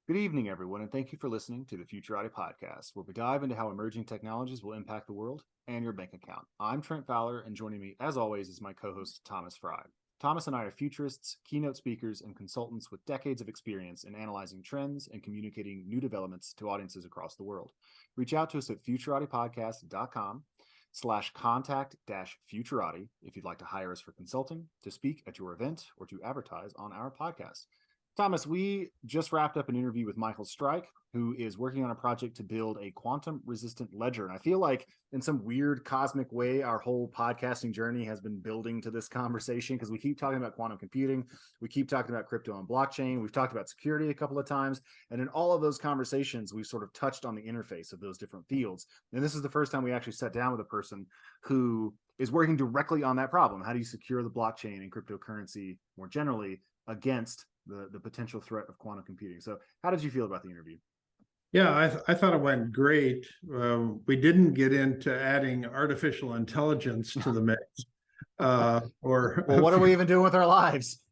Good evening, everyone, and thank you for listening to the Futurati Podcast, where we dive into how emerging technologies will impact the world and your bank account. I'm Trent Fowler, and joining me, as always, is my co-host, Thomas Fry. Thomas and I are futurists, keynote speakers, and consultants with decades of experience in analyzing trends and communicating new developments to audiences across the world. Reach out to us at futuratipodcast.com/contact-futurati if you'd like to hire us for consulting, to speak at your event, or to advertise on our podcast. Thomas, we just wrapped up an interview with Michael Strike, who is working on a project to build a quantum-resistant ledger. And I feel like in some weird cosmic way, our whole podcasting journey has been building to this conversation because we keep talking about quantum computing. We keep talking about crypto and blockchain. We've talked about security a couple of times. And in all of those conversations, we've sort of touched on the interface of those different fields. And this is the first time we actually sat down with a person who is working directly on that problem. How do you secure the blockchain and cryptocurrency more generally against the potential threat of quantum computing? So how did you feel about the interview? Yeah, I thought it went great. We didn't get into adding artificial intelligence to the mix. Well, what are we even doing with our lives?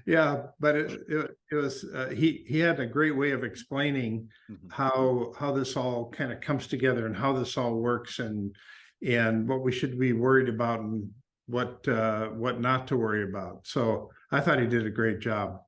Yeah, but it was he had a great way of explaining how this all kind of comes together and how this all works and what we should be worried about and what not to worry about. So I thought he did a great job.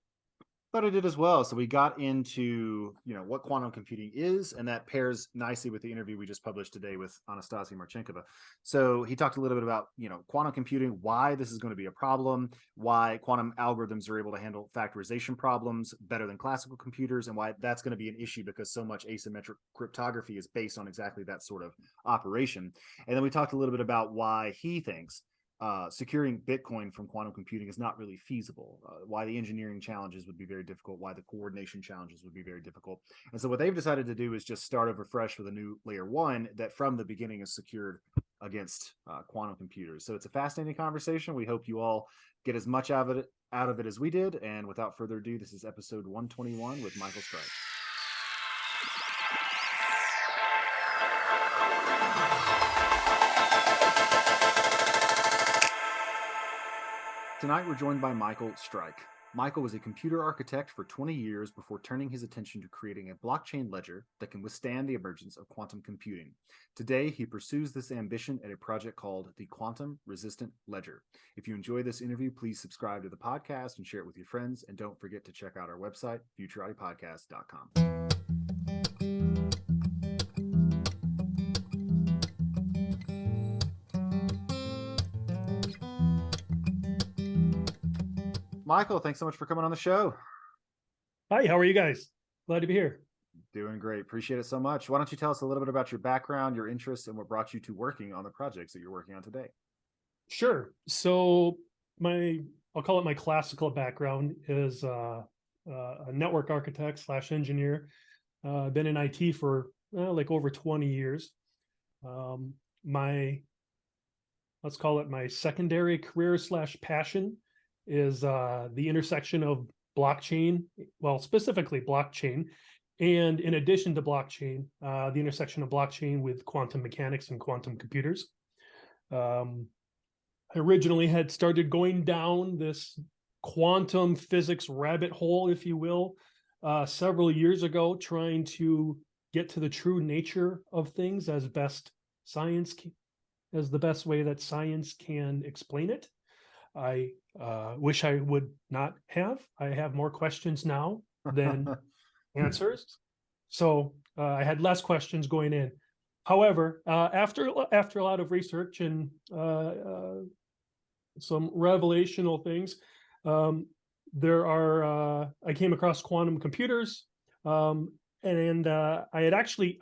Thought I did as well. So we got into, what quantum computing is, and that pairs nicely with the interview we just published today with Anastasia Marchenkova. So he talked a little bit about, quantum computing, why this is going to be a problem, why quantum algorithms are able to handle factorization problems better than classical computers, and why that's going to be an issue because so much asymmetric cryptography is based on exactly that sort of operation. And then we talked a little bit about why he thinks securing Bitcoin from quantum computing is not really feasible, why the engineering challenges would be very difficult, why the coordination challenges would be very difficult. And so what they've decided to do is just start over fresh with a new layer one that from the beginning is secured against quantum computers. So it's a fascinating conversation. We hope you all get as much out of it as we did. And without further ado, this is episode 121 with Michael Strike. Tonight, we're joined by Michael Strike. Michael was a computer architect for 20 years before turning his attention to creating a blockchain ledger that can withstand the emergence of quantum computing. Today, he pursues this ambition at a project called the Quantum Resistant Ledger. If you enjoy this interview, please subscribe to the podcast and share it with your friends. And don't forget to check out our website, futuratipodcast.com. Michael, thanks so much for coming on the show. Hi, how are you guys? Glad to be here. Doing great. Appreciate it so much. Why don't you tell us a little bit about your background, your interests, and what brought you to working on the projects that you're working on today? Sure. So I'll call it my classical background is a network architect / engineer. I've been in IT for like over 20 years. Let's call it my secondary career / passion is the intersection of blockchain, well, specifically blockchain, and in addition to blockchain, the intersection of blockchain with quantum mechanics and quantum computers. I originally had started going down this quantum physics rabbit hole, if you will, several years ago, trying to get to the true nature of things as the best way that science can explain it. I wish I would not have. I have more questions now than answers. So I had less questions going in. However, after a lot of research and some revelational things, I came across quantum computers, and I had actually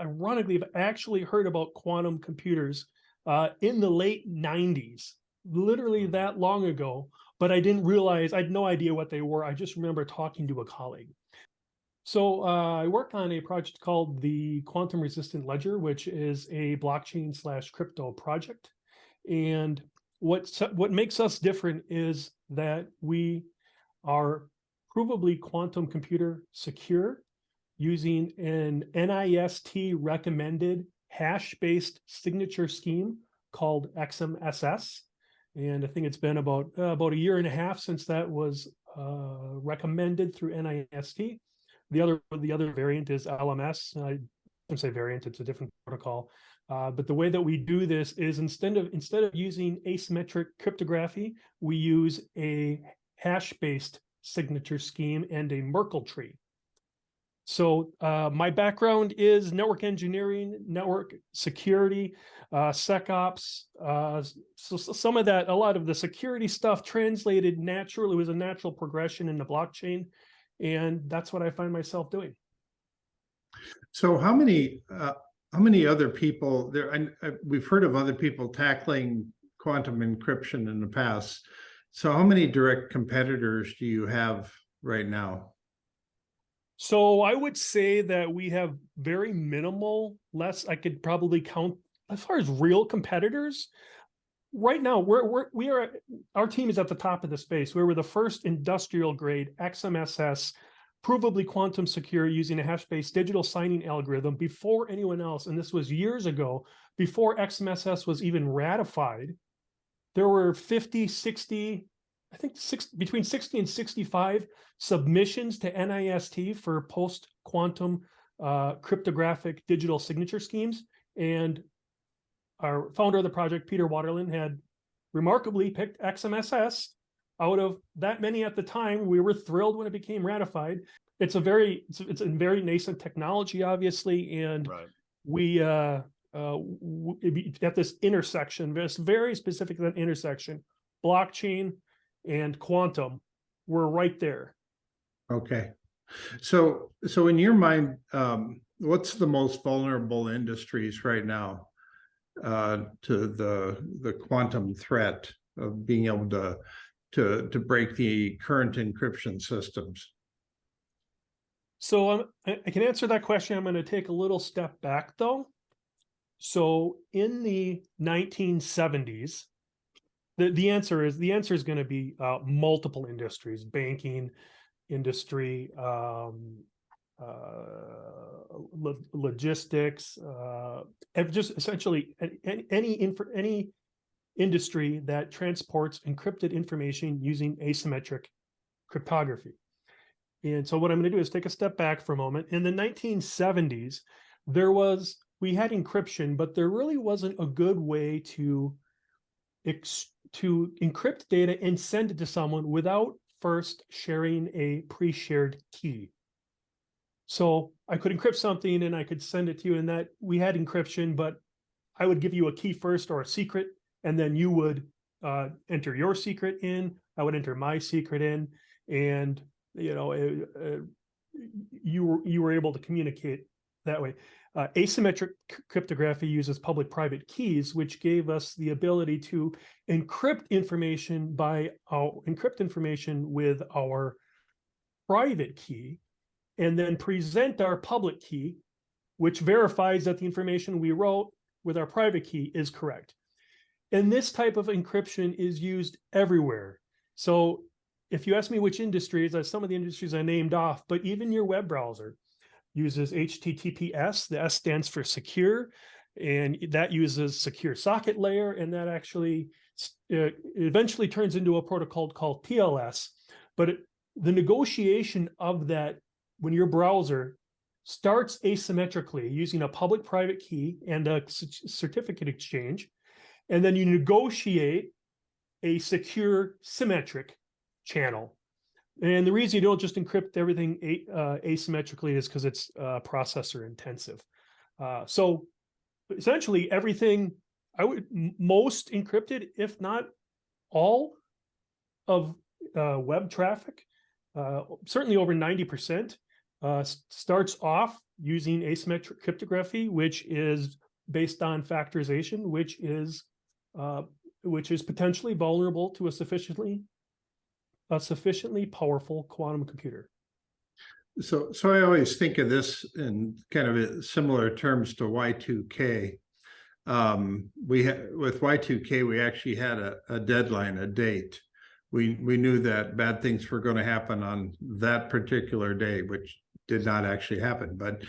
heard about quantum computers in the late 90s. Literally that long ago, but I didn't realize, I had no idea what they were. I just remember talking to a colleague. So I worked on a project called the Quantum Resistant Ledger, which is a blockchain / crypto project. And what makes us different is that we are provably quantum computer secure using an NIST recommended hash-based signature scheme called XMSS. And I think it's been about a year and a half since that was recommended through NIST. The other variant is LMS. I don't say variant; it's a different protocol. But the way that we do this is instead of using asymmetric cryptography, we use a hash-based signature scheme and a Merkle tree. So my background is network engineering, network security, SecOps. So some of that, a lot of the security stuff translated naturally, was a natural progression in the blockchain. And that's what I find myself doing. So how many other people there? We've heard of other people tackling quantum encryption in the past. So how many direct competitors do you have right now? So I would say that we have very minimal, less I could probably count as far as real competitors. Right now, our team is at the top of the space. We were the first industrial grade XMSS, provably quantum secure using a hash-based digital signing algorithm before anyone else. And this was years ago, before XMSS was even ratified. There were 50, 60, I think between 60 and 65 submissions to NIST for post-quantum cryptographic digital signature schemes. And our founder of the project, Peter Waterland, had remarkably picked XMSS out of that many at the time. We were thrilled when it became ratified. It's a very nascent technology, obviously, and Right. we at this intersection, this very specific intersection, blockchain and quantum, we're right there. Okay. So in your mind, what's the most vulnerable industries right now to the quantum threat of being able to break the current encryption systems? So I can answer that question. I'm going to take a little step back, though. So in the 1970s, the answer is going to be multiple industries: banking industry, logistics, just essentially any industry that transports encrypted information using asymmetric cryptography. And so what I'm going to do is take a step back for a moment. In the 1970s, we had encryption, but there really wasn't a good way to encrypt data and send it to someone without first sharing a pre-shared key. So I could encrypt something and I could send it to you, and that we had encryption, but I would give you a key first or a secret, and then you would enter your secret in, I would enter my secret in, and you were able to communicate that way. Asymmetric cryptography uses public-private keys, which gave us the ability to encrypt information with our private key, and then present our public key, which verifies that the information we wrote with our private key is correct. And this type of encryption is used everywhere. So if you ask me which industries, some of the industries I named off, but even your web browser uses HTTPS. The S stands for secure, and that uses secure socket layer, and that actually eventually turns into a protocol called TLS. But the negotiation of that, when your browser starts asymmetrically using a public-private key and a certificate exchange, and then you negotiate a secure symmetric channel. And the reason you don't just encrypt everything asymmetrically is because it's processor intensive. So essentially everything, most encrypted, if not all of web traffic, certainly over 90%, starts off using asymmetric cryptography, which is based on factorization, which is potentially vulnerable to a sufficiently powerful quantum computer. So I always think of this in kind of similar terms to Y2K. With Y2K, we actually had a deadline, a date. We knew that bad things were going to happen on that particular day, which did not actually happen. But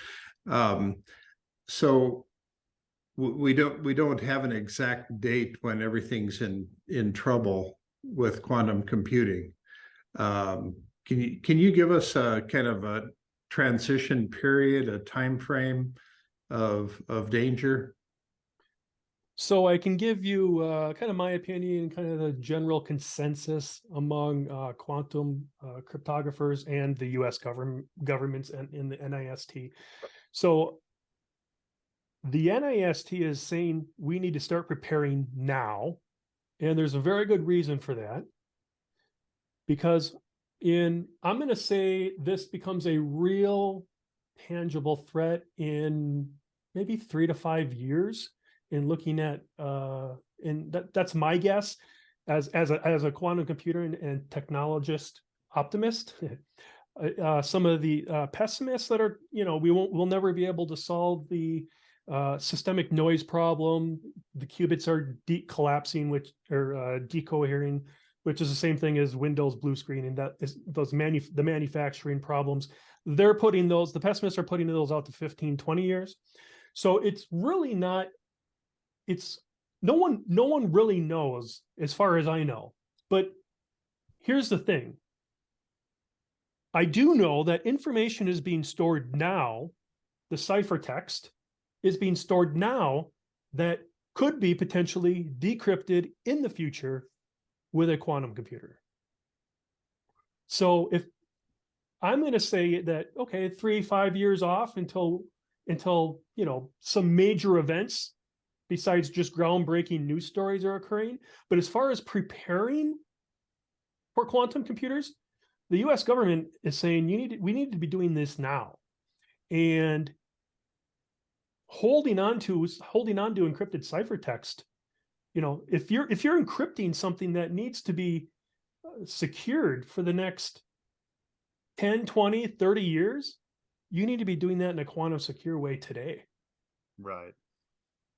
so we don't have an exact date when everything's in trouble with quantum computing. Can you give us a kind of a transition period, a time frame of danger? So I can give you kind of my opinion, kind of the general consensus among quantum cryptographers and the U.S. governments and in the NIST. So the NIST is saying we need to start preparing now, and there's a very good reason for that. Because I'm going to say this becomes a real tangible threat in maybe 3 to 5 years. In looking at, and that's my guess as a quantum computer and technologist optimist. Some of the pessimists that are, we'll never be able to solve the systemic noise problem. The qubits are collapsing, or decohering, which is the same thing as Windows blue screen, and that is the manufacturing problems. The pessimists are putting those out to 15, 20 years. So it's really not, no one really knows, as far as I know. But here's the thing. I do know that information is being stored now. The ciphertext is being stored now that could be potentially decrypted in the future with a quantum computer. So if I'm going to say that, okay, 3-5 years off until some major events besides just groundbreaking news stories are occurring. But as far as preparing for quantum computers, the US government is saying we need to be doing this now. And holding on to encrypted ciphertext, if you're encrypting something that needs to be secured for the next 10, 20, 30 years, you need to be doing that in a quantum secure way today. Right.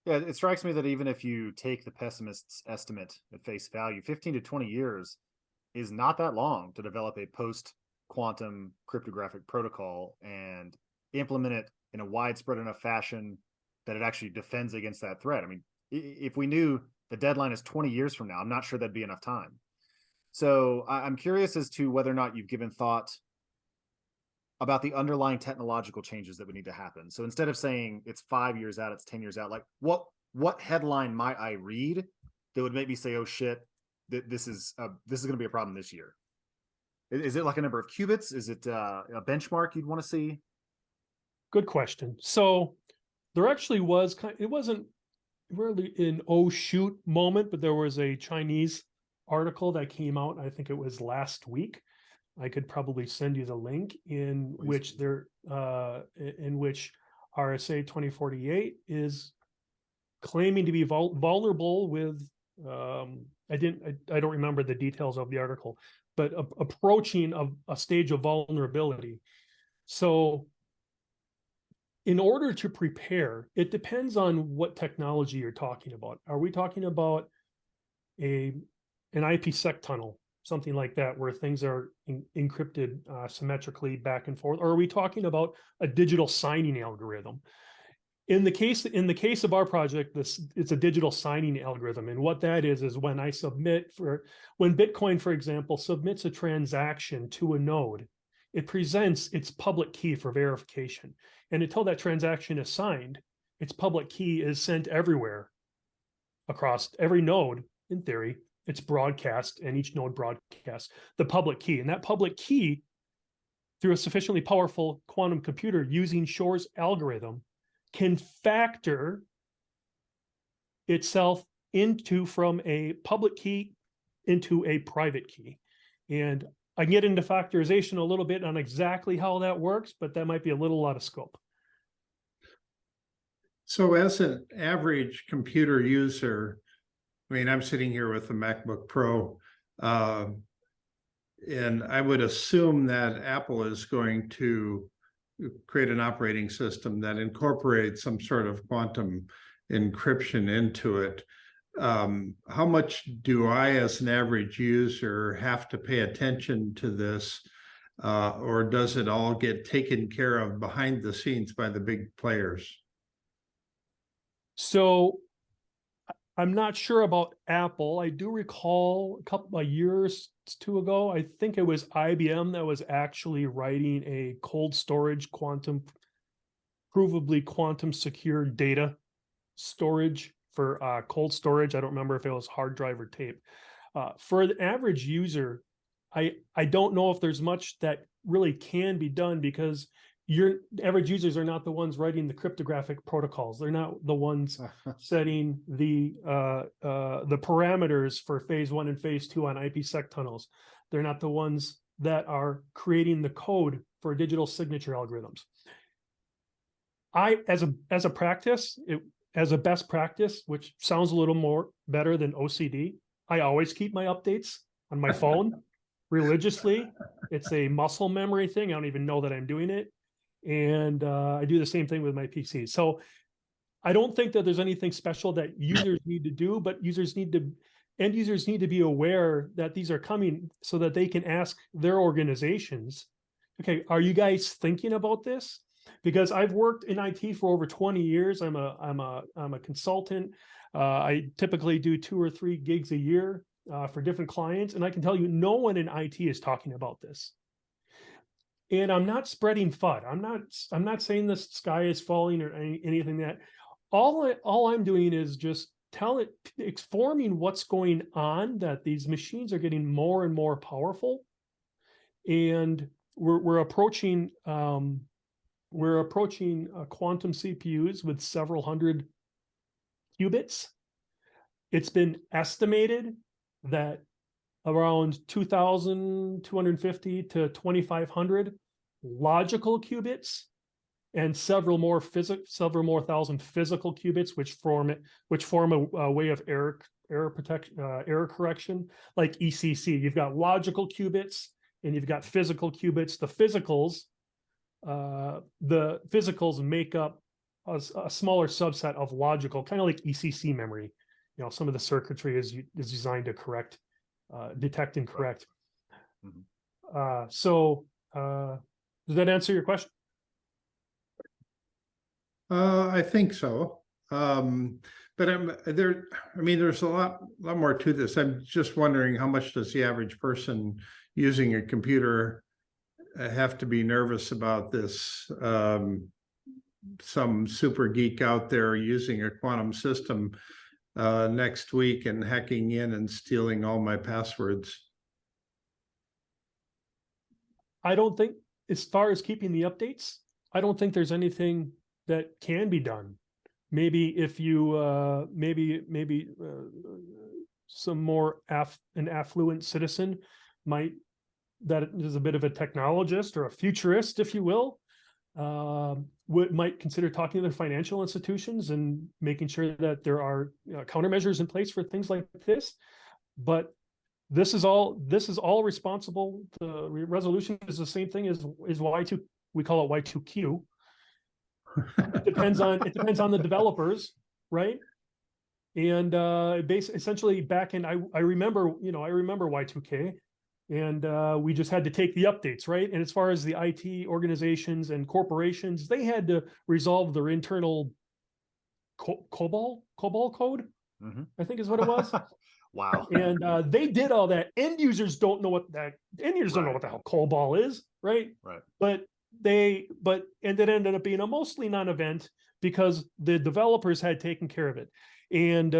Yeah, it strikes me that even if you take the pessimist's estimate at face value, 15 to 20 years is not that long to develop a post-quantum cryptographic protocol and implement it in a widespread enough fashion that it actually defends against that threat. I mean, if we knew the deadline is 20 years from now, I'm not sure that'd be enough time. So I'm curious as to whether or not you've given thought about the underlying technological changes that would need to happen. So instead of saying it's 5 years out, it's 10 years out, like what headline might I read that would make me say, oh shit, this is going to be a problem this year? Is it like a number of qubits? Is it a benchmark you'd want to see? Good question. So there actually was, it wasn't really an oh shoot moment, but there was a Chinese article that came out, I think it was last week. I could probably send you the link in which RSA 2048 is claiming to be vulnerable with I don't remember the details of the article, but approaching a stage of vulnerability. So in order to prepare, it depends on what technology you're talking about. Are we talking about an IPsec tunnel, something like that, where things are encrypted symmetrically back and forth? Or are we talking about a digital signing algorithm? In the case of our project, it's a digital signing algorithm. And what that is when when Bitcoin, for example, submits a transaction to a node, it presents its public key for verification. And until that transaction is signed, its public key is sent everywhere across every node. In theory, it's broadcast, and each node broadcasts the public key. And that public key, through a sufficiently powerful quantum computer using Shor's algorithm, can factor itself from a public key into a private key. And I can get into factorization a little bit on exactly how that works, but that might be a little out of scope. So as an average computer user, I mean, I'm sitting here with a MacBook Pro, and I would assume that Apple is going to create an operating system that incorporates some sort of quantum encryption into it. How much do I, as an average user, have to pay attention to this, or does it all get taken care of behind the scenes by the big players? So I'm not sure about Apple. I do recall a two ago. I think it was IBM that was actually writing a cold storage provably quantum secure data storage for cold storage. I don't remember if it was hard drive or tape. For the average user, I don't know if there's much that really can be done, because your average users are not the ones writing the cryptographic protocols. They're not the ones setting the parameters for phase 1 and phase 2 on IPsec tunnels. They're not the ones that are creating the code for digital signature algorithms. As a practice, as a best practice, which sounds a little more better than OCD, I always keep my updates on my phone religiously. It's a muscle memory thing. I don't even know that I'm doing it. And I do the same thing with my PC. So I don't think that there's anything special that users need to do, but end users need to be aware that these are coming, so that they can ask their organizations, okay, are you guys thinking about this? Because I've worked in IT for over 20 years. I'm a consultant. I typically do 2 or 3 gigs a year for different clients. And I can tell you, no one in IT is talking about this. And I'm not spreading FUD. I'm not saying the sky is falling or anything that. All I'm doing is just informing what's going on, that these machines are getting more and more powerful, and we're approaching quantum CPUs with several hundred qubits. It's been estimated that around 2,250 to 2,500 logical qubits, and several more thousand physical qubits, which form a way of error correction, like ECC. You've got logical qubits and you've got physical qubits. The physicals make up a smaller subset of logical, kind of like ECC memory. You know, some of the circuitry is designed to detect and correct. Does that answer your question? I think so. But there's a lot more to this. I'm just wondering, how much does the average person using a computer have to be nervous about this? Some super geek out there using a quantum system next week and hacking in and stealing all my passwords. I don't think, as far as keeping the updates, I don't think there's anything that can be done. Maybe if you some more an affluent citizen that is a bit of a technologist or a futurist, if you will, might consider talking to their financial institutions and making sure that there are countermeasures in place for things like this. But this is all responsible. The resolution is the same thing as Y2. We call it Y2Q. It depends on the developers, right? And essentially back in, I remember Y2K, and we just had to take the updates, right? And as far as the IT organizations and corporations, they had to resolve their internal COBOL code, I think is what it was. Wow. And they did all that. End users don't know what the hell COBOL is, right? Right. And it ended up being a mostly non-event because the developers had taken care of it. And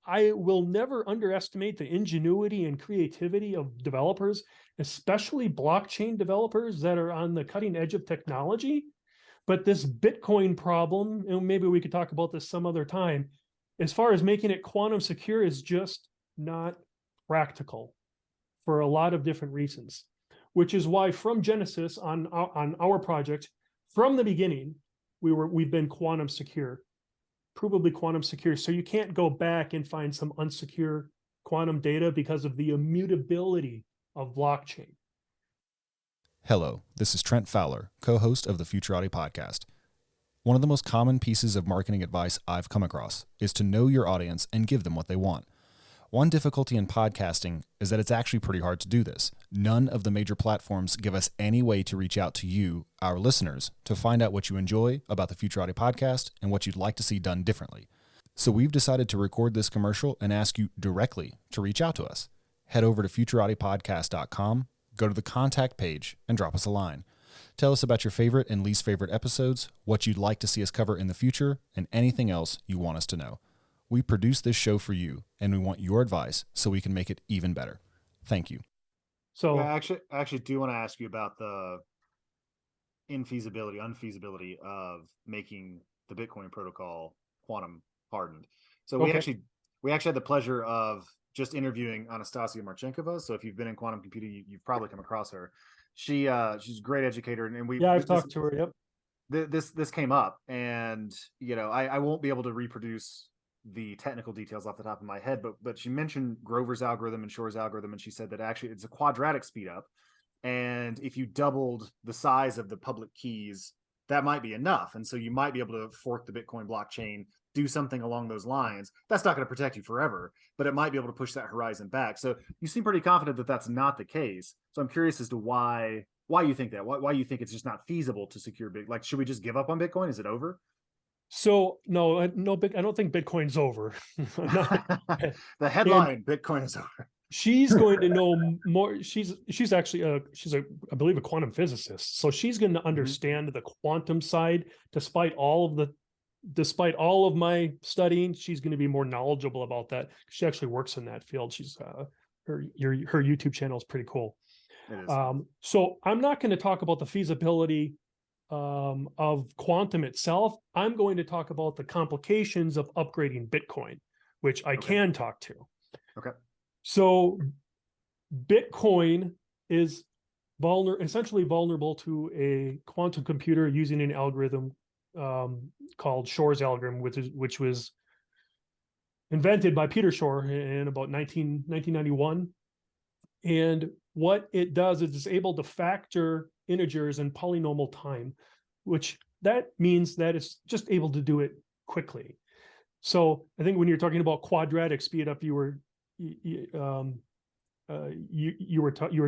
I will never underestimate the ingenuity and creativity of developers, especially blockchain developers that are on the cutting edge of technology. But this Bitcoin problem, and maybe we could talk about this some other time, as far as making it quantum secure, is just not practical for a lot of different reasons. Which is why from Genesis on our project, from the beginning, we've been quantum secure, provably quantum secure. So you can't go back and find some unsecure quantum data because of the immutability of blockchain. Hello, this is Trent Fowler, co-host of the Futurati podcast. One of the most common pieces of marketing advice I've come across is to know your audience and give them what they want. One difficulty in podcasting is that it's actually pretty hard to do this. None of the major platforms give us any way to reach out to you, our listeners, to find out what you enjoy about the Futurati podcast and what you'd like to see done differently. So we've decided to record this commercial and ask you directly to reach out to us. Head over to futuratiPodcast.com, go to the contact page, and drop us a line. Tell us about your favorite and least favorite episodes, what you'd like to see us cover in the future, and anything else you want us to know. We produce this show for you, and we want your advice so we can make it even better. Thank you. So Yeah, I actually do want to ask you about the unfeasibility of making the Bitcoin protocol quantum hardened. So we Okay. actually had the pleasure of just interviewing Anastasia Marchenkova. So if you've been in quantum computing, you've probably come across her. She's a great educator, and we I've talked to her. Yep. this came up, and I won't be able to reproduce the technical details off the top of my head, but she mentioned Grover's algorithm and Shor's algorithm, and she said that actually it's a quadratic speed up, and if you doubled the size of the public keys, that might be enough, and so you might be able to fork the Bitcoin blockchain, do something along those lines. That's not going to protect you forever, but it might be able to push that horizon back. So you seem pretty confident that that's not the case. So I'm curious as to why you think that. Why you think it's just not feasible to secure like, should we just give up on Bitcoin? Is it over? So no, I don't think Bitcoin's over. The headline: Bitcoin is over. She's going to know more. She's actually I believe a quantum physicist. So she's going to understand the quantum side, despite all of my studying. She's going to be more knowledgeable about that. She actually works in that field. She's her YouTube channel is pretty cool. It is. So I'm not going to talk about the feasibility of quantum itself. I'm going to talk about the complications of upgrading Bitcoin, which I can talk to. Okay. So Bitcoin is essentially vulnerable to a quantum computer using an algorithm called Shor's algorithm, which was invented by Peter Shor in about 1991. And what it does is it's able to factor integers in polynomial time, which that means that it's just able to do it quickly. So I think when you're talking about quadratic speed up, you were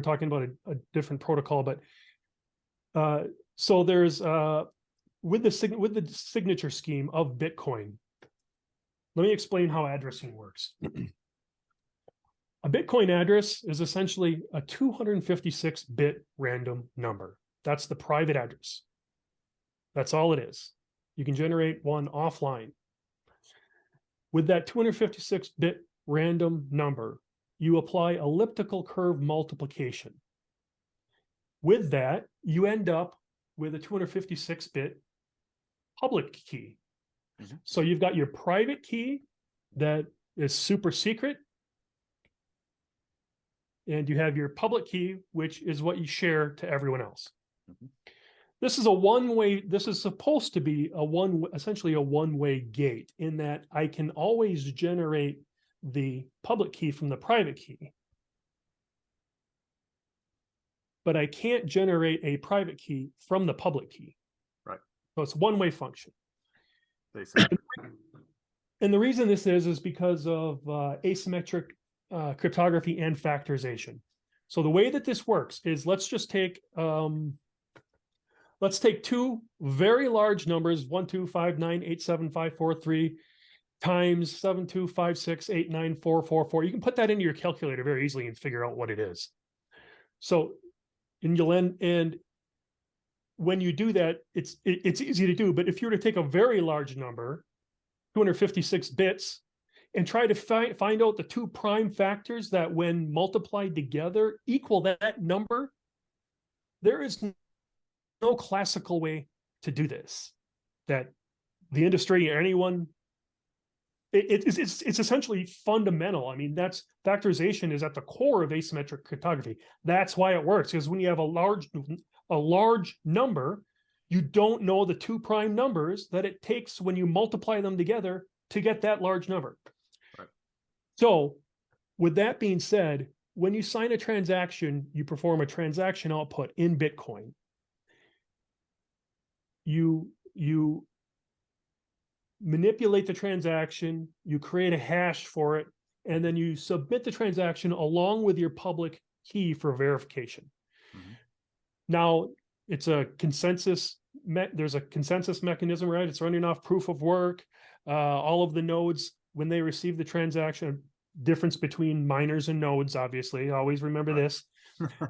talking about a different protocol, but so there's with the signature scheme of Bitcoin. Let me explain how addressing works. A Bitcoin address is essentially a 256-bit random number. That's the private address. That's all it is. You can generate one offline. With that 256-bit random number, you apply elliptical curve multiplication. With that, you end up with a 256-bit public key. So you've got your private key that is super secret, and you have your public key, which is what you share to everyone else. This is a one-way. This is supposed to be essentially a one-way gate, in that I can always generate the public key from the private key, but I can't generate a private key from the public key. Right. So it's a one-way function. They say. And the reason this is because of asymmetric cryptography and factorization. So the way that this works is, let's take two very large numbers, 1,259,87543 times 7,256,89444. You can put that into your calculator very easily and figure out what it is. So, and when you do that, it's easy to do. But if you were to take a very large number, 256 bits, and try to find out the two prime factors that, when multiplied together, equal that number, there is no classical way to do this that the industry or anyone, it's essentially fundamental. I mean, that's factorization is at the core of asymmetric cryptography. That's why it works, because when you have a large number, you don't know the two prime numbers that it takes when you multiply them together to get that large number. Right. So with that being said, when you sign a transaction, you perform a transaction output in Bitcoin. You manipulate the transaction, you create a hash for it, and then you submit the transaction along with your public key for verification. Now, it's a consensus. There's a consensus mechanism, right? It's running off proof of work. all of the nodes, when they receive the transaction, difference between miners and nodes, obviously, always remember this.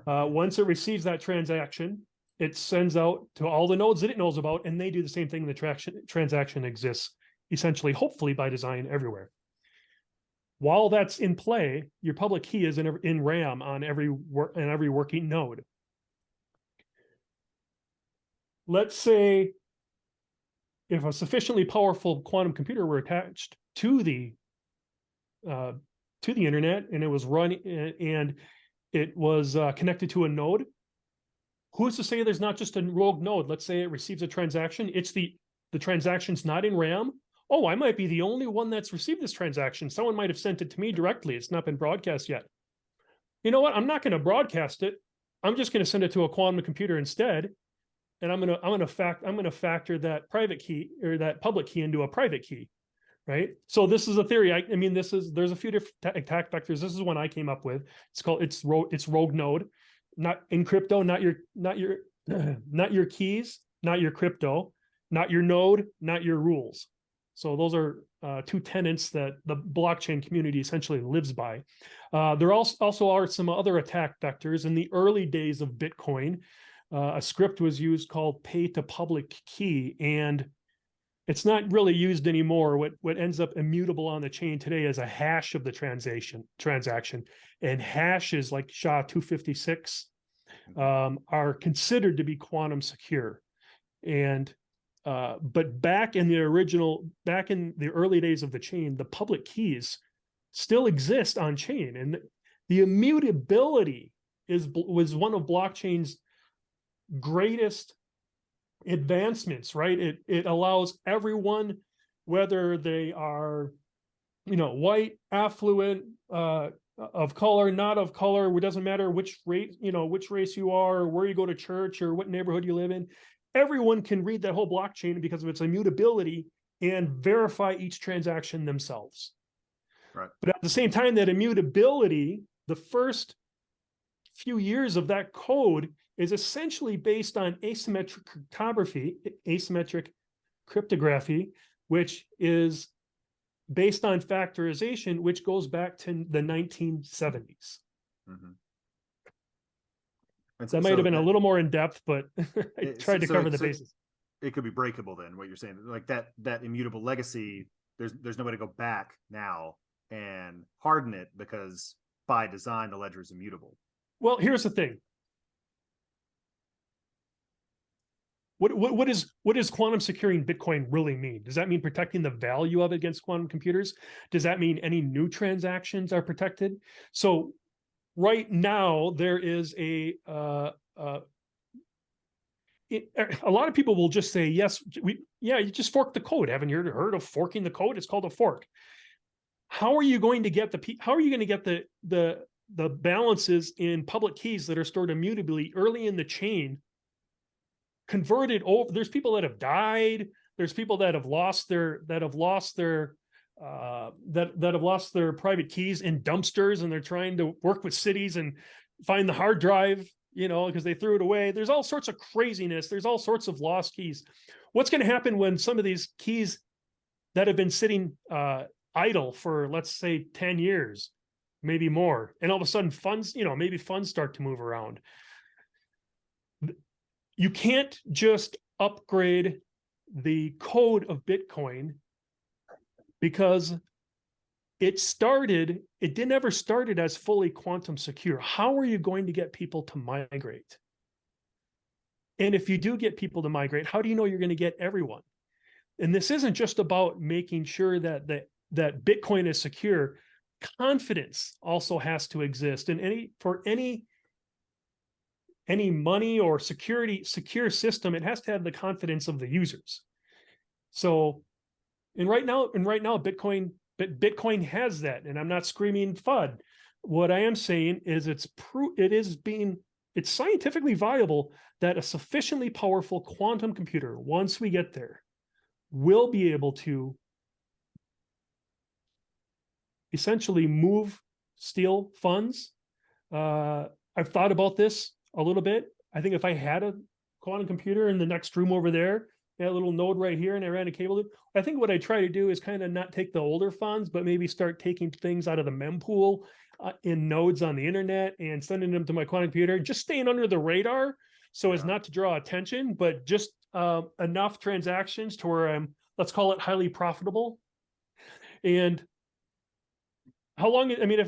Once it receives that transaction, it sends out to all the nodes that it knows about, and they do the same thing. The transaction exists, essentially, hopefully by design, everywhere. While that's in play, your public key is in RAM on every working node. Let's say if a sufficiently powerful quantum computer were attached to the internet, and it was running, and it was connected to a node, who's to say there's not just a rogue node? Let's say it receives a transaction. It's the transaction's not in RAM. Oh, I might be the only one that's received this transaction. Someone might have sent it to me directly. It's not been broadcast yet. You know what? I'm not going to broadcast it. I'm just going to send it to a quantum computer instead. And I'm going to factor that private key or that public key into a private key, right? So this is a theory. I mean, there's a few different attack vectors. This is one I came up with. It's rogue node, not in crypto, not your keys, not your crypto, not your node, not your rules. So those are two tenets that the blockchain community essentially lives by. There also are some other attack vectors. In the early days of Bitcoin, a script was used called pay to public key, and it's not really used anymore. What ends up immutable on the chain today is a hash of the transaction, and hashes like SHA-256 are considered to be quantum secure. And but back in the early days of the chain, the public keys still exist on chain, and the immutability was one of blockchain's greatest advancements, right? It allows everyone, whether they are, white, affluent, of color, not of color, it doesn't matter which race you are, or where you go to church, or what neighborhood you live in. Everyone can read that whole blockchain because of its immutability and verify each transaction themselves. Right. But at the same time, that immutability, the first few years of that code is essentially based on asymmetric cryptography, which is based on factorization, which goes back to the 1970s. Mm-hmm. That might have been a little more in depth, but I tried to cover the bases. It could be breakable then, what you're saying. Like that immutable legacy, there's no way to go back now and harden it, because by design the ledger is immutable. Well, here's the thing. What does quantum securing Bitcoin really mean? Does that mean protecting the value of it against quantum computers? Does that mean any new transactions are protected? So right now there is a lot of people will just say, yes, you just fork the code. Haven't you heard of forking the code? It's called a fork. How are you going to get the balances in public keys that are stored immutably early in the chain converted over? There's people that have died. There's people that have lost their private keys in dumpsters, and they're trying to work with cities and find the hard drive, because they threw it away. There's all sorts of craziness. There's all sorts of lost keys. What's going to happen when some of these keys that have been sitting idle for, let's say, 10 years, maybe more, and all of a sudden funds start to move around? You can't just upgrade the code of Bitcoin because it never started as fully quantum secure. How are you going to get people to migrate? And if you do get people to migrate, how do you know you're going to get everyone? And this isn't just about making sure that Bitcoin is secure. Confidence also has to exist. And for any money or secure system, it has to have the confidence of the users. So, and right now, Bitcoin has that, and I'm not screaming FUD. What I am saying is it's scientifically viable that a sufficiently powerful quantum computer, once we get there, will be able to essentially steal funds. I've thought about this a little bit. I think if I had a quantum computer in the next room over there, a little node right here, and I ran a cable loop. I think what I try to do is kind of not take the older funds, but maybe start taking things out of the mempool in nodes on the internet and sending them to my quantum computer, just staying under the radar so as not to draw attention, but just enough transactions to where I'm, let's call it, highly profitable. And how long, I mean,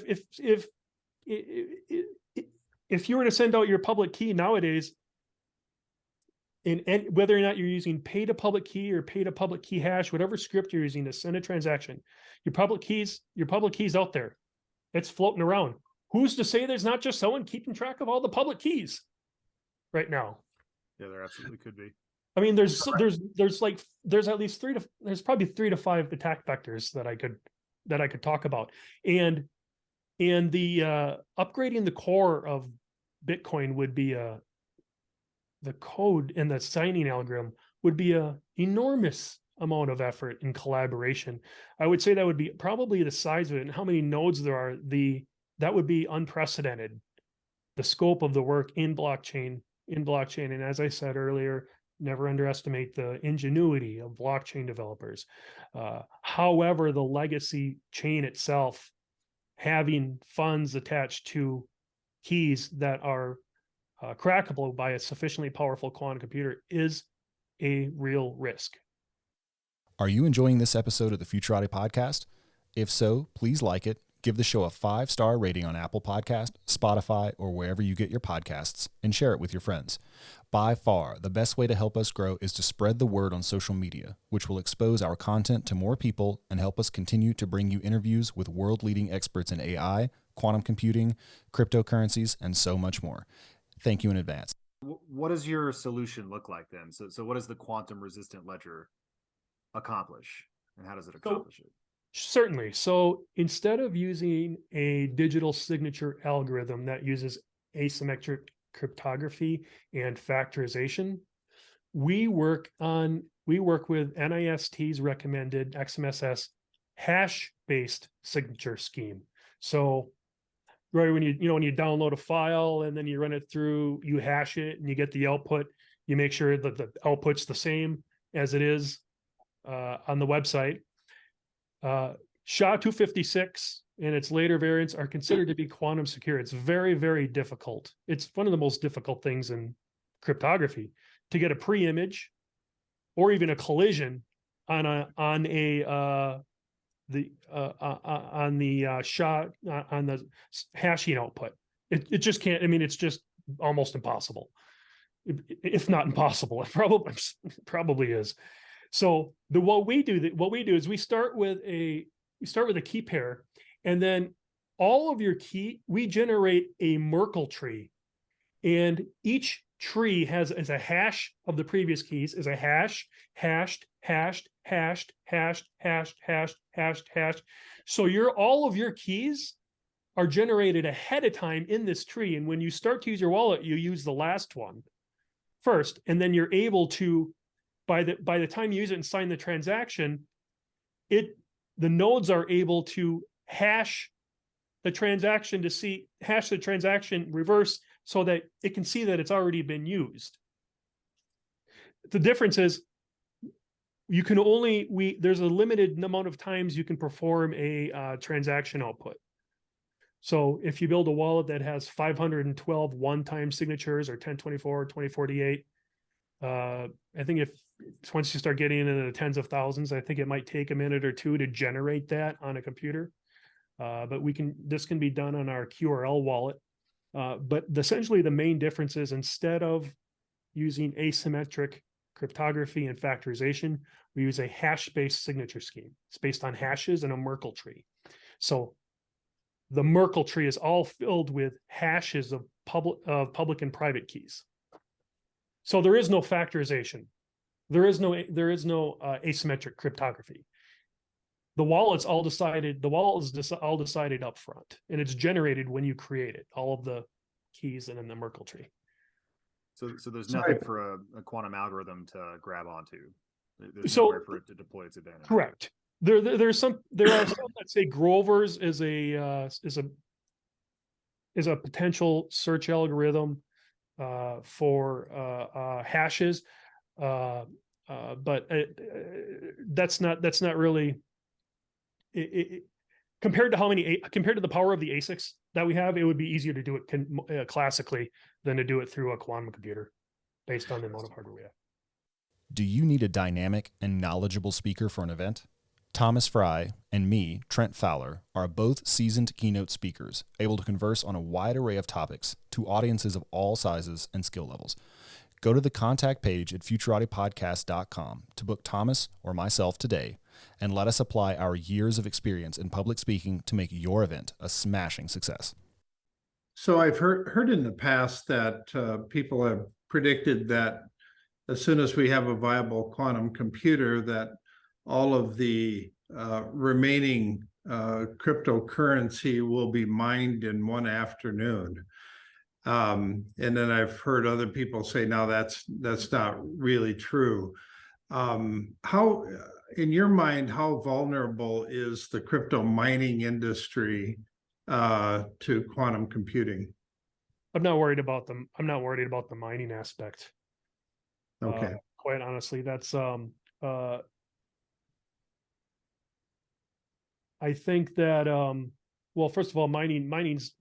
if you were to send out your public key nowadays, and whether or not you're using pay to public key or pay to public key hash, whatever script you're using to send a transaction, your public keys out there. It's floating around. Who's to say there's not just someone keeping track of all the public keys right now? Yeah, there absolutely could be. I mean, there's at least there's probably 3 to 5 attack vectors that I could talk about. And the upgrading the core of Bitcoin would be the code and the signing algorithm would be a enormous amount of effort and collaboration. I would say that would be probably the size of it and how many nodes there are. That would be unprecedented. The scope of the work in blockchain. And as I said earlier, never underestimate the ingenuity of blockchain developers. However, the legacy chain itself, having funds attached to keys that are crackable by a sufficiently powerful quantum computer is a real risk. Are you enjoying this episode of the Futurati Podcast? If so, please like it, give the show a 5-star rating on Apple Podcast, Spotify, or wherever you get your podcasts, and share it with your friends. By far, the best way to help us grow is to spread the word on social media, which will expose our content to more people and help us continue to bring you interviews with world-leading experts in AI, quantum computing, cryptocurrencies, and so much more. Thank you in advance. What does your solution look like then? So what does the quantum resistant ledger accomplish, and how does it accomplish it? Certainly. So instead of using a digital signature algorithm that uses asymmetric cryptography and factorization, we work with NIST's recommended XMSS hash-based signature scheme. So right when you download a file and then you run it through, you hash it and you get the output, you make sure that the output's the same as it is on the website. SHA-256 and its later variants are considered to be quantum secure. It's very, very difficult. It's one of the most difficult things in cryptography to get a pre-image or even a collision on the hashing output. It just can't. I mean, it's just almost impossible, if not impossible. It probably is. So what we do is we start with a key pair, and then all of your we generate a Merkle tree, and each tree has as a hash of the previous keys is a hash, hashed, hashed, hashed, hashed, hashed, hashed, hashed, hashed. So all of your keys are generated ahead of time in this tree, and when you start to use your wallet, you use the last one first, and then you're able to. By the time you use it and sign the transaction, the nodes are able to hash the transaction reverse so that it can see that it's already been used. The difference is there's a limited amount of times you can perform a transaction output. So if you build a wallet that has 512 one-time signatures or 1024 or 2048, I think once you start getting into the tens of thousands, I think it might take a minute or two to generate that on a computer. But this can be done on our QRL wallet. But essentially the main difference is instead of using asymmetric cryptography and factorization, we use a hash-based signature scheme. It's based on hashes and a Merkle tree. So the Merkle tree is all filled with hashes of public and private keys. So there is no factorization. There is no asymmetric cryptography. The wallet is all decided up front, and it's generated when you create it, all of the keys and in the Merkle tree. So there's nothing for a quantum algorithm to grab onto. There's nowhere for it to deploy its advantage. Correct. There are some that say Grover's is a potential search algorithm for hashes. but that's not really compared to the power of the ASICs that we have. It would be easier to do it classically than to do it through a quantum computer based on the amount of hardware we have. Do you need a dynamic and knowledgeable speaker for an event? Thomas Fry and me, Trent Fowler, are both seasoned keynote speakers, able to converse on a wide array of topics to audiences of all sizes and skill levels. Go to the contact page at futuraudiopodcast.com to book Thomas or myself today, and let us apply our years of experience in public speaking to make your event a smashing success. So I've heard in the past that people have predicted that as soon as we have a viable quantum computer, that all of the remaining cryptocurrency will be mined in one afternoon. And then I've heard other people say, no, that's not really true. How, in your mind, how vulnerable is the crypto mining industry to quantum computing? I'm not worried about them. I'm not worried about the mining aspect. Okay. Quite honestly, that's I think that well, first of all, mining's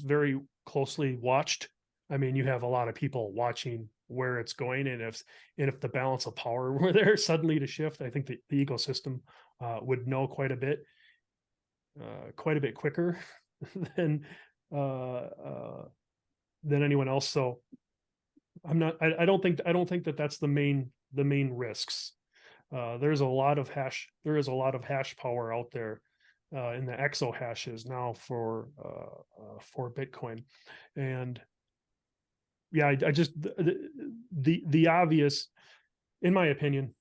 very closely watched. I mean, you have a lot of people watching where it's going, and if the balance of power were there suddenly to shift, I think the ecosystem would know quite a bit quicker than anyone else. So I don't think that that's the main risks. There is a lot of hash power out there in the exo hashes now for Bitcoin, and yeah, I just the obvious, in my opinion,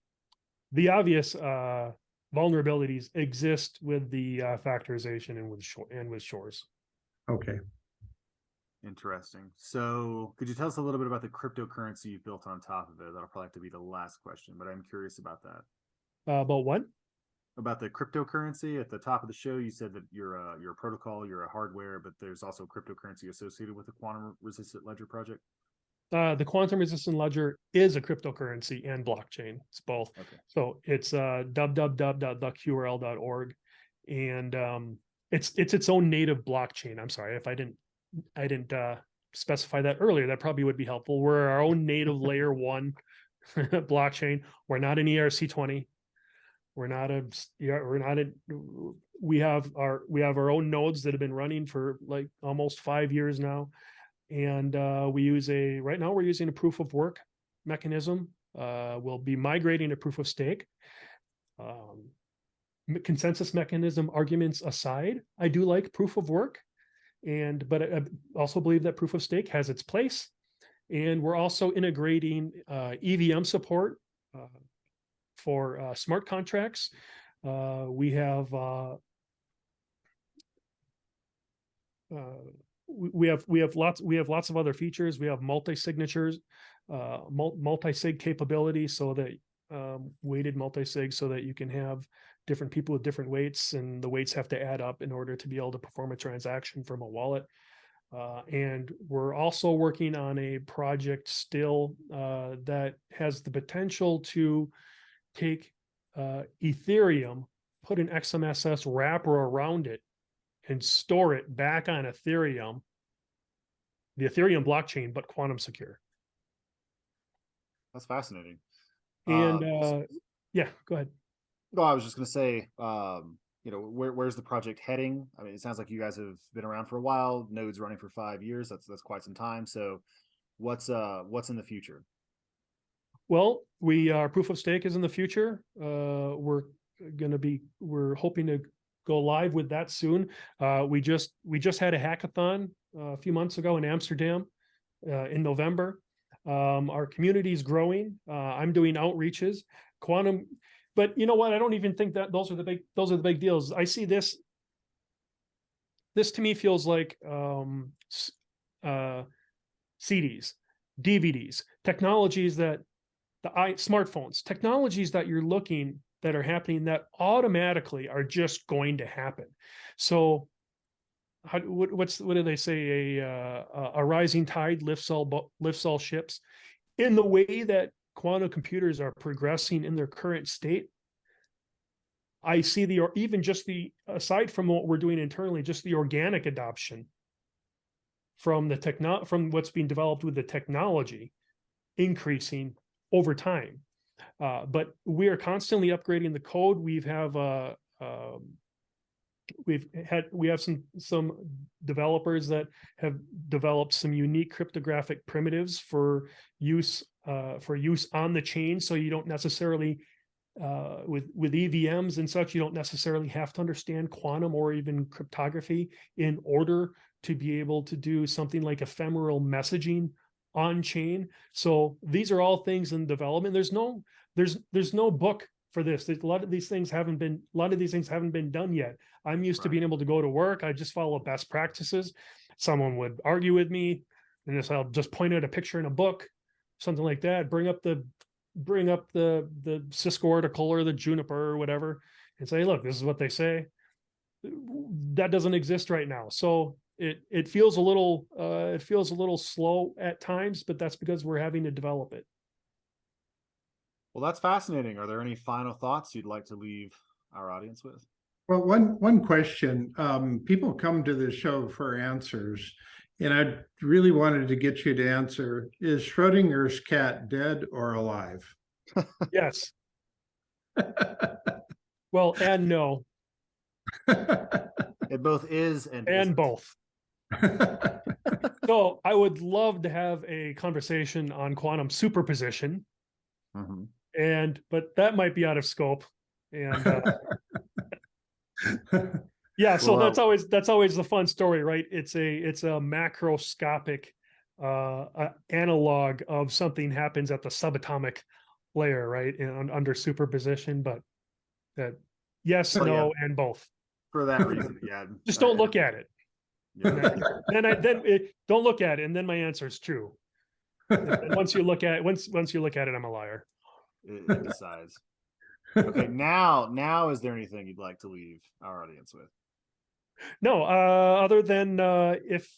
the obvious vulnerabilities exist with the factorization and with Shores. Okay. Interesting. So could you tell us a little bit about the cryptocurrency you built on top of it? That'll probably have to be the last question, but I'm curious about that. About what? About the cryptocurrency at the top of the show. You said that you're a protocol, you're a hardware, but there's also cryptocurrency associated with the quantum resistant ledger project. The quantum resistant ledger is a cryptocurrency and blockchain. It's both. Okay. So it's www.theqrl.org, and it's its own native blockchain. I'm sorry if I didn't specify that earlier. That probably would be helpful. We're our own native layer 1 blockchain. We're not an ERC20. We have our own nodes that have been running for like almost 5 years now. And right now we're using a proof of work mechanism. We'll be migrating to proof of stake. Consensus mechanism arguments aside, I do like proof of work. But I also believe that proof of stake has its place, and we're also integrating EVM support for smart contracts. We have lots of other features. We have multi-signatures, multi-sig capability, so that weighted multi-sig, so that you can have different people with different weights, and the weights have to add up in order to be able to perform a transaction from a wallet. And we're also working on a project still that has the potential to take Ethereum, put an XMSS wrapper around it, and store it back on Ethereum, the Ethereum blockchain, but quantum secure. That's fascinating. And yeah, go ahead. No, I was just going to say, where's the project heading? I mean, it sounds like you guys have been around for a while. Node's running for 5 years. That's quite some time. So, what's in the future? Well, our proof of stake is in the future. We're hoping to go live with that soon. We just had a hackathon a few months ago in Amsterdam in November. Our community is growing. I'm doing outreaches. Quantum. But you know what? I don't even think that those are the big deals. I see this. This to me feels like CDs, DVDs, technologies smartphones, technologies that are happening that automatically are just going to happen. So, what do they say? A rising tide lifts all ships. In the way that quantum computers are progressing in their current state, I see or even just aside from what we're doing internally, just the organic adoption from from what's being developed with the technology increasing over time. But we are constantly upgrading the code. We have some developers that have developed some unique cryptographic primitives for use on the chain. So you don't necessarily with EVMs and such, you don't necessarily have to understand quantum or even cryptography in order to be able to do something like ephemeral messaging on chain. So these are all things in development. There's no book for this. A lot of these things haven't been done yet. I'm used to being able to go to work. I just follow best practices. Someone would argue with me, and I'll just point out a picture in a book, something like that. Bring up the Cisco article or the Juniper or whatever, and say, look, this is what they say. That doesn't exist right now. So it feels a little slow at times, but that's because we're having to develop it. Well, that's fascinating. Are there any final thoughts you'd like to leave our audience with? Well, one question. People come to the show for answers, and I really wanted to get you to answer, is Schrodinger's cat dead or alive? Yes. Well, and no. It both is and isn't. Both. So I would love to have a conversation on quantum superposition. But that might be out of scope. And yeah, so Well, that's always the fun story, right? It's a macroscopic analog of something happens at the subatomic layer, right? And under superposition, but that yes, Well, no, yeah. and both. For that reason, yeah. Just don't look at it. Yeah. Don't look at it, and then my answer is true. And once you look at it, I'm a liar. It decides. Okay, now is there anything you'd like to leave our audience with? No, other than if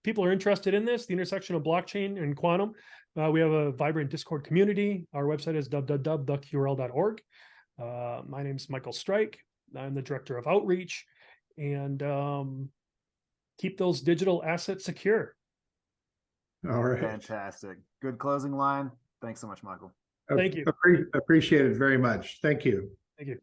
people are interested in this, the intersection of blockchain and quantum, we have a vibrant Discord community. Our website is www.theqrl.org. My name is Michael Strike. I'm the director of outreach, and keep those digital assets secure. All right. Fantastic. Good closing line. Thanks so much, Michael. Thank you. Appreciate it very much. Thank you. Thank you.